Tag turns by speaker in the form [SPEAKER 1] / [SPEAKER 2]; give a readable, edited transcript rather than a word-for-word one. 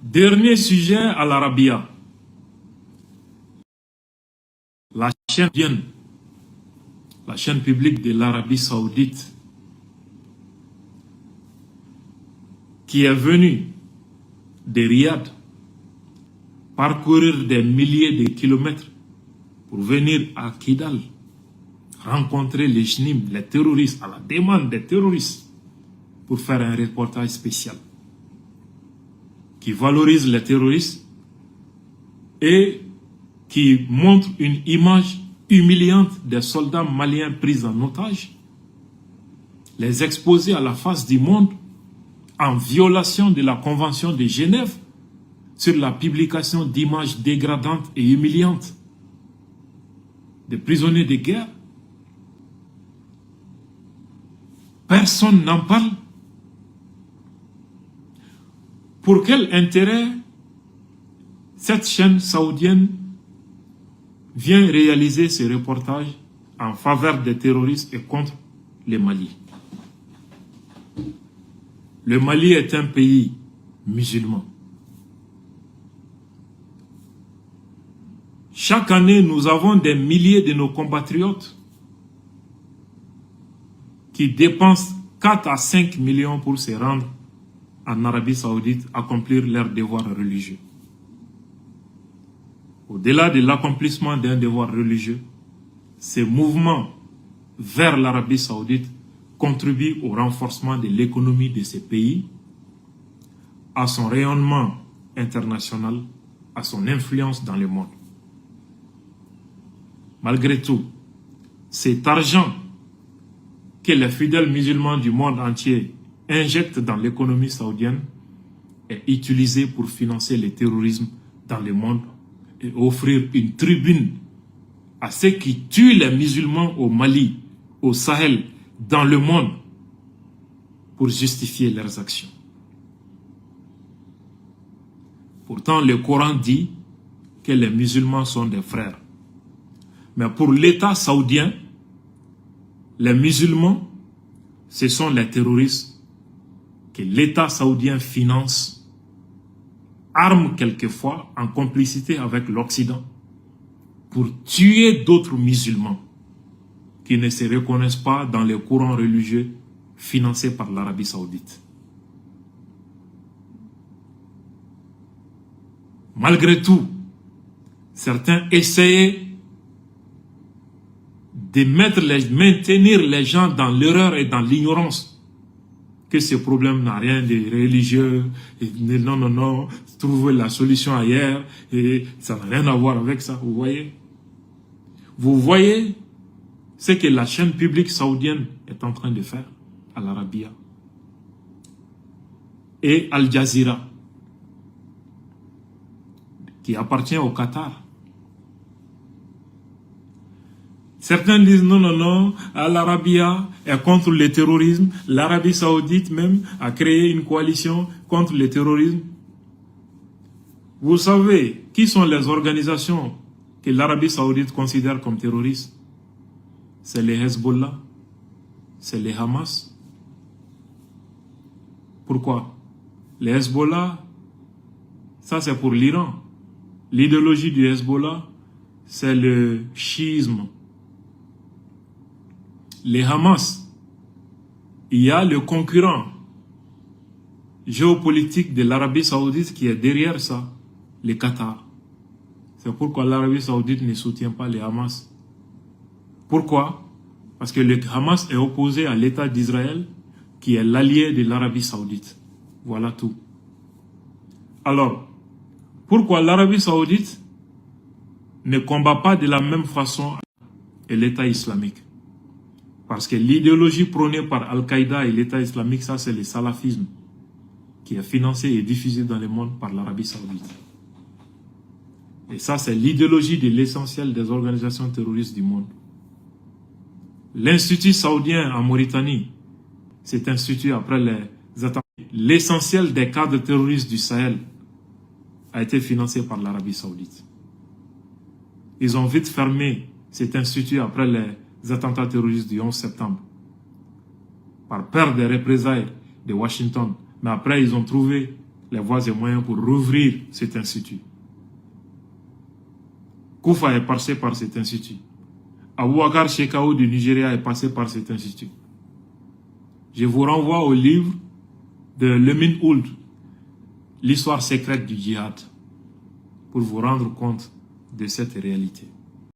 [SPEAKER 1] Dernier sujet à l'Arabia. La chaîne publique de l'Arabie Saoudite, qui est venue de Riyad parcourir des milliers de kilomètres pour venir à Kidal rencontrer les JNIM, les terroristes, à la demande des terroristes, pour faire un reportage spécial qui valorise les terroristes et qui montre une image humiliante des soldats maliens pris en otage, les exposer à la face du monde en violation de la Convention de Genève sur la publication d'images dégradantes et humiliantes des prisonniers de guerre. Personne n'en parle. Pour quel intérêt cette chaîne saoudienne vient réaliser ce reportage en faveur des terroristes et contre le Mali? Le Mali est un pays musulman. Chaque année, nous avons des milliers de nos compatriotes qui dépensent 4 à 5 millions pour se rendre en Arabie Saoudite, accomplir leurs devoirs religieux. Au-delà de l'accomplissement d'un devoir religieux, ces mouvements vers l'Arabie Saoudite contribuent au renforcement de l'économie de ces pays, à son rayonnement international, à son influence dans le monde. Malgré tout, cet argent que les fidèles musulmans du monde entier injectent dans l'économie saoudienne est utilisé pour financer le terrorisme dans le monde et offrir une tribune à ceux qui tuent les musulmans au Mali, au Sahel, dans le monde, pour justifier leurs actions. Pourtant, le Coran dit que les musulmans sont des frères. Mais pour l'État saoudien, les musulmans, ce sont les terroristes que l'État saoudien finance, arme quelquefois en complicité avec l'Occident, pour tuer d'autres musulmans qui ne se reconnaissent pas dans les courants religieux financés par l'Arabie Saoudite. Malgré tout, certains essayaient de maintenir les gens dans l'erreur et dans l'ignorance, que ce problème n'a rien de religieux, et non, trouver la solution ailleurs, et ça n'a rien à voir avec ça, vous voyez? Vous voyez ce que la chaîne publique saoudienne est en train de faire à l'Arabia. Et Al Jazeera, qui appartient au Qatar. Certains disent non, l'Arabia est contre le terrorisme. L'Arabie Saoudite même a créé une coalition contre le terrorisme. Vous savez qui sont les organisations que l'Arabie Saoudite considère comme terroristes? C'est les Hezbollah, c'est les Hamas. Pourquoi? Les Hezbollah, ça c'est pour l'Iran. L'idéologie du Hezbollah, c'est le chiisme. Les Hamas, il y a le concurrent géopolitique de l'Arabie Saoudite qui est derrière ça, le Qatar. C'est pourquoi l'Arabie Saoudite ne soutient pas les Hamas. Pourquoi? Parce que le Hamas est opposé à l'État d'Israël, qui est l'allié de l'Arabie Saoudite. Voilà tout. Alors, pourquoi l'Arabie Saoudite ne combat pas de la même façon l'État islamique? Parce que l'idéologie prônée par Al-Qaïda et l'État islamique, ça c'est le salafisme, qui est financé et diffusé dans le monde par l'Arabie Saoudite. Et ça c'est l'idéologie de l'essentiel des organisations terroristes du monde. L'Institut saoudien en Mauritanie s'est institué après les attaques. L'essentiel des cadres terroristes du Sahel a été financé par l'Arabie Saoudite. Ils ont vite fermé cet institut après les attentats terroristes du 11 septembre, par peur des représailles de Washington. Mais après, ils ont trouvé les voies et moyens pour rouvrir cet institut. Koufa est passé par cet institut. Aboubacar Shekau du Nigeria est passé par cet institut. Je vous renvoie au livre de Lemine Ould, l'histoire secrète du djihad, pour vous rendre compte de cette réalité.